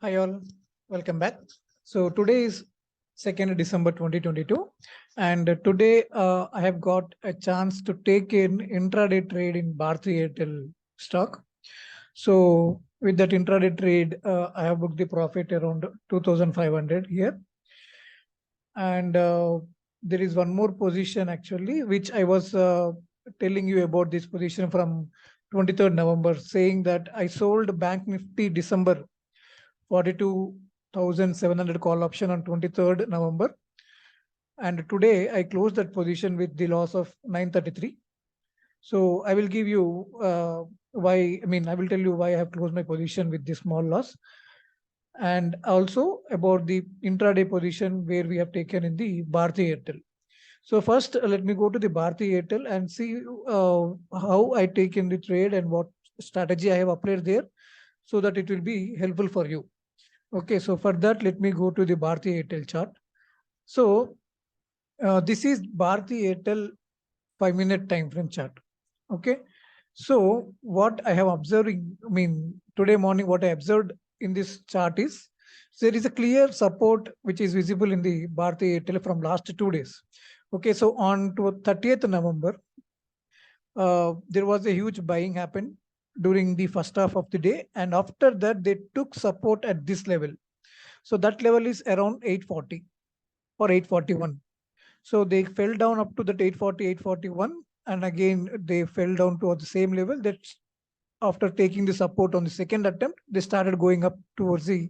Hi all, welcome back. So today is 2nd December 2022 and today I have got a chance to take in intraday trade in Bhartiartl stock. So with that intraday trade, I have booked the profit around 2,500 here. And there is one more position actually, which I was telling you about this position from 23rd November, saying that I sold Bank Nifty December 42,700 call option on 23rd November. And today I closed that position with the loss of 933. So I will give you I will tell you why I have closed my position with this small loss. And also about the intraday position where we have taken in the Bharti Airtel. So first, let me go to the Bharti Airtel and see how I take in the trade and what strategy I have applied there so that it will be helpful for you. Okay, so for that, let me go to the Bharti Airtel chart. So this is Bharti Airtel 5-minute time frame chart. Okay, so what I have observing, today morning, what I observed in this chart is there is a clear support which is visible in the Bharti Airtel from last 2 days. Okay, so on to 30th November, there was a huge buying happened during the first half of the day, and after that they took support at this level. So that level is around 840 or 841. So they fell down up to that 840, 841, and again they fell down to the same level. That after taking the support on the second attempt, they started going up towards the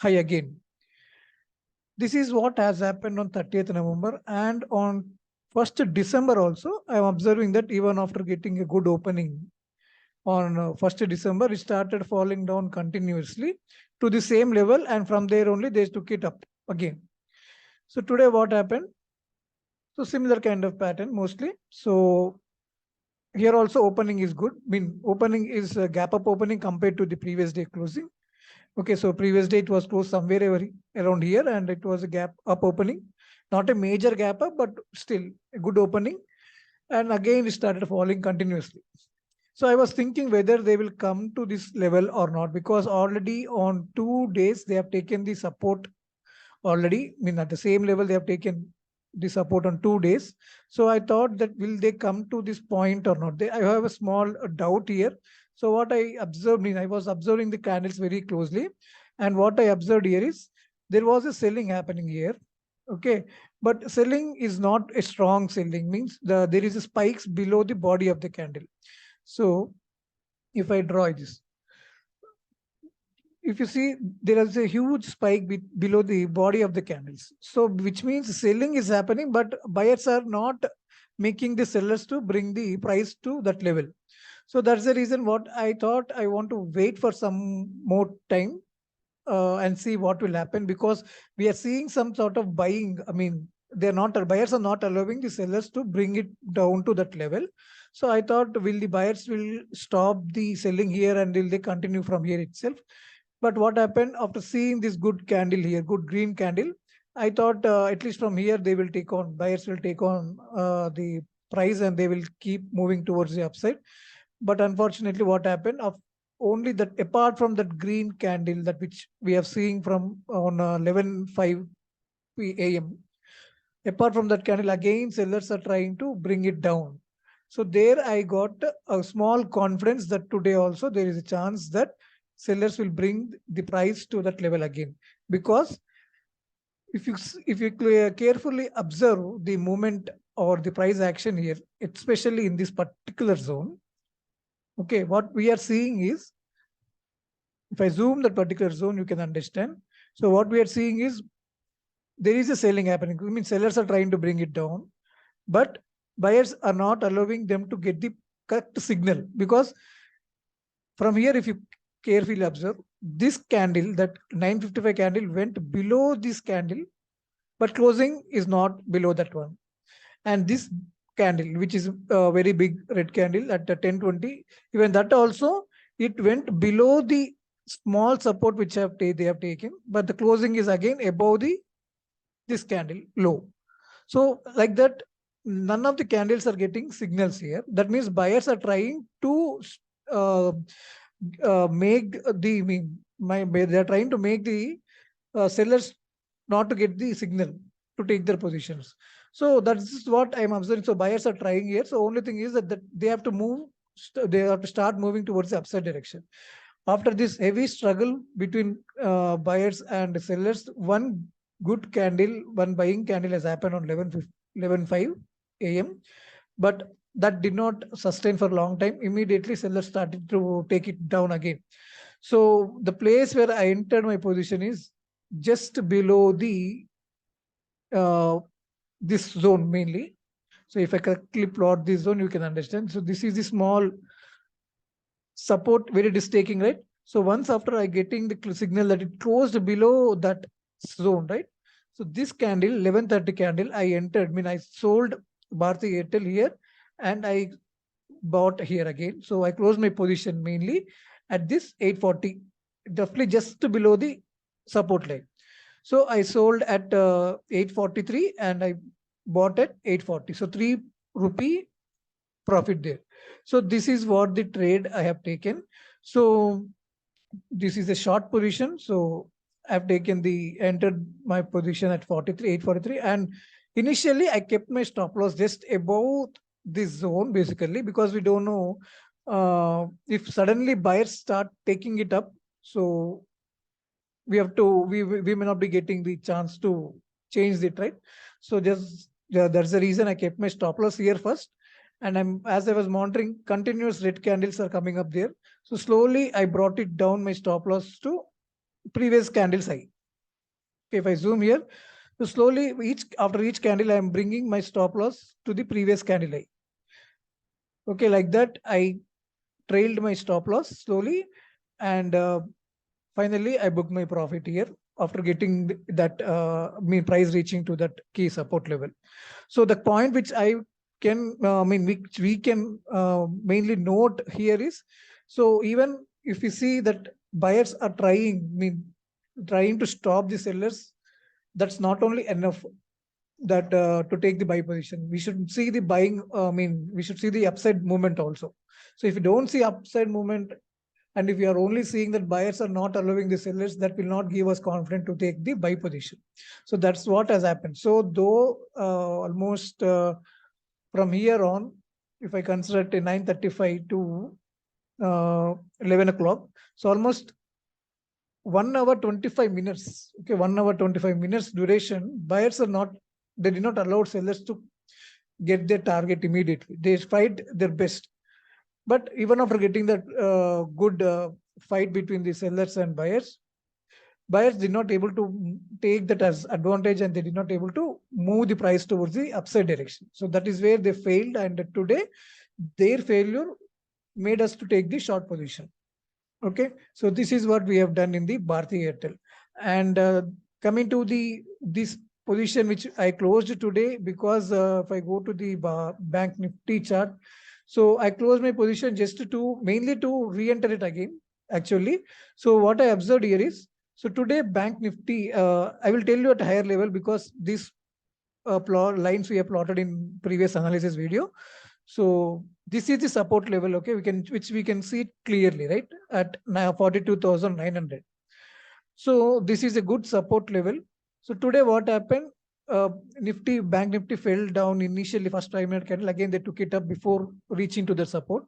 high again. This is what has happened on 30th November, and on 1st December also, I am observing that even after getting a good opening on 1st December, it started falling down continuously to the same level, and from there only they took it up again. So today what happened? So similar kind of pattern mostly. So here also opening is good. Opening is a gap up opening compared to the previous day closing. Okay, so previous day it was closed somewhere around here and it was a gap up opening. Not a major gap up, but still a good opening. And again, it started falling continuously. So I was thinking whether they will come to this level or not, because already on 2 days they have taken the support already. At the same level they have taken the support on 2 days. So I thought that will they come to this point or not? I have a small doubt here. So what I observed I was observing the candles very closely, and what I observed here is there was a selling happening here. Okay, but selling is not a strong selling. There is a spikes below the body of the candle. So if I draw this, if you see, there is a huge spike below the body of the candles. So which means selling is happening, but buyers are not making the sellers to bring the price to that level. So that's the reason what I thought I want to wait for some more time and see what will happen, because we are seeing some sort of buying. Buyers are not allowing the sellers to bring it down to that level. So I thought, will the buyers will stop the selling here and will they continue from here itself? But what happened after seeing this good candle here, good green candle, I thought at least from here they will take on, buyers will take on the price and they will keep moving towards the upside. But unfortunately, what happened? Of only that, apart from that green candle that which we are seeing from on 11:05 p.m. Apart from that candle, again sellers are trying to bring it down. So there I got a small confidence that today also there is a chance that sellers will bring the price to that level again. Because if you carefully observe the movement or the price action here, especially in this particular zone, okay, what we are seeing is, if I zoom that particular zone, you can understand. So what we are seeing is there is a selling happening. Sellers are trying to bring it down, but buyers are not allowing them to get the correct signal. Because from here, if you carefully observe, this candle, that 955 candle went below this candle, but closing is not below that one. And this candle, which is a very big red candle at the 1020, even that also, it went below the small support which they have taken, but the closing is again above this candle low. So like that, none of the candles are getting signals here. That means buyers are trying to uh, make they are trying to make the sellers not to get the signal to take their positions. So that's what I'm observing. So buyers are trying here. So only thing is that they have to move, they have to start moving towards the upside direction. After this heavy struggle between buyers and sellers, one good candle, one buying candle has happened on 11:05 a.m. But that did not sustain for a long time. Immediately, sellers started to take it down again. So the place where I entered my position is just below the uh, this zone mainly. So if I correctly plot this zone, you can understand. So this is the small support where it is taking, right? So once after I getting the signal that it closed below that zone, right? So this candle, 11:30 candle, I entered, I sold Bhartiartl here and I bought here again. So I closed my position mainly at this 840, roughly just below the support line. So I sold at 843 and I bought at 840. So 3 rupee profit there. So this is what the trade I have taken. So this is a short position. So I've taken the entered my position at 43, 843. And initially I kept my stop loss just above this zone basically because we don't know if suddenly buyers start taking it up. So we have to we may not be getting the chance to change it, right? So just that's the reason I kept my stop loss here first. And as I was monitoring, continuous red candles are coming up there. So slowly I brought it down my stop loss to previous candles high. Okay, if I zoom here, so slowly after each candle I am bringing my stop loss to the previous candle high. Okay, like that I trailed my stop loss slowly, and finally I booked my profit here after getting that price reaching to that key support level. So the point which I can which we can mainly note here is, so even if you see that buyers are trying to stop the sellers, that's not only enough that to take the buy position. We should see the buying, we should see the upside movement also. So if you don't see upside movement, and if you are only seeing that buyers are not allowing the sellers, that will not give us confidence to take the buy position. So that's what has happened. So though almost from here on, if I consider it 9:35 to 11 o'clock, so almost 1 hour 25 minutes. Okay, 1 hour 25 minutes duration. Buyers are not, they did not allow sellers to get their target immediately. They fight their best. But even after getting that good fight between the sellers and buyers did not able to take that as advantage, and they did not able to move the price towards the upside direction. So that is where they failed, and today their failure made us to take the short position. Okay, so this is what we have done in the Bhartiartl. And coming to this position which I closed today, because if I go to the Bank Nifty chart, so I closed my position just to mainly to re-enter it again, actually. So what I observed here is, so today Bank Nifty, I will tell you at a higher level because these lines we have plotted in previous analysis video. So this is the support level, okay, which we can see clearly, right, at now 42,900. So this is a good support level. So today what happened? Bank Nifty fell down initially, first 5-minute candle. Again, they took it up before reaching to the support.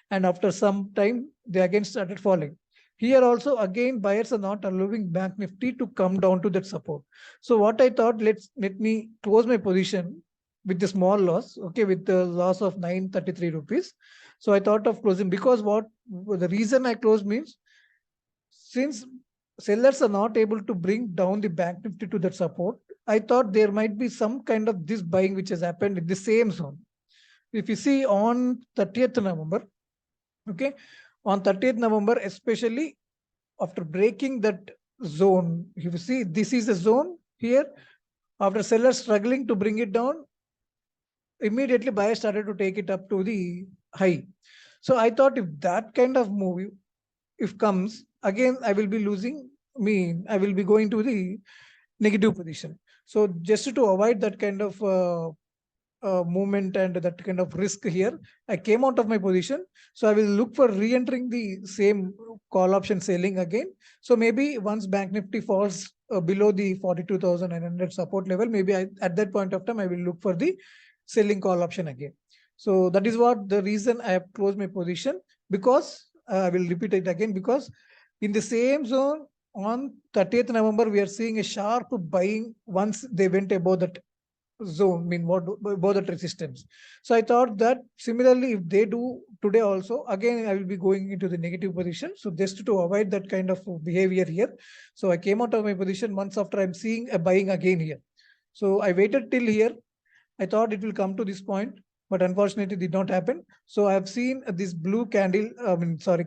And after some time, they again started falling. Here also, again, buyers are not allowing Bank Nifty to come down to that support. So what I thought, let me close my position with the small loss, okay, with the loss of 933 rupees. So I thought of closing, because the reason I closed means, since sellers are not able to bring down the Bank Nifty to that support, I thought there might be some kind of this buying which has happened in the same zone. If you see on 30th November, okay, on 30th November, especially after breaking that zone, if you see, this is a zone here. After sellers struggling to bring it down, immediately buyers started to take it up to the high. So I thought if that kind of move, if comes, again, I will be losing, I will be going to the negative position. So just to avoid that kind of movement and that kind of risk here. I came out of my position. So I will look for re-entering the same call option selling again. So maybe once Bank Nifty falls below the 42,900 support level, maybe at that point of time, I will look for the selling call option again. So that is what the reason I have closed my position, because I will repeat it again, because in the same zone on 30th November, we are seeing a sharp buying once they went above that zone, above that resistance. So I thought that similarly, if they do today also, again, I will be going into the negative position. So just to avoid that kind of behavior here. So I came out of my position months after I'm seeing a buying again here. So I waited till here. I thought it will come to this point, but unfortunately it did not happen. So I have seen this blue candle,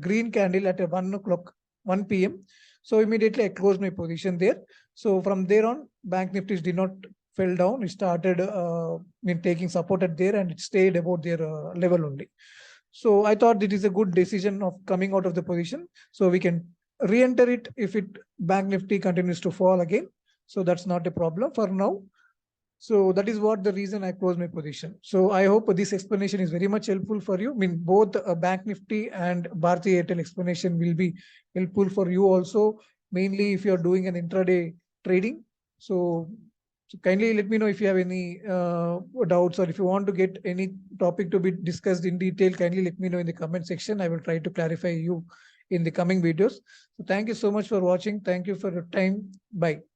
green candle at 1 o'clock, 1 p.m. So immediately I closed my position there. So from there on, Bank Nifty did not fell down. It started taking supported there, and it stayed about their level only. So I thought it is a good decision of coming out of the position. So we can re-enter it if Bank Nifty continues to fall again. So that's not a problem for now. So that is what the reason I closed my position. So I hope this explanation is very much helpful for you. Both Bank Nifty and Bhartiartl explanation will be helpful for you also, mainly if you are doing an intraday trading. So kindly let me know if you have any doubts, or if you want to get any topic to be discussed in detail, kindly let me know in the comment section. I will try to clarify you in the coming videos. So thank you so much for watching. Thank you for your time. Bye.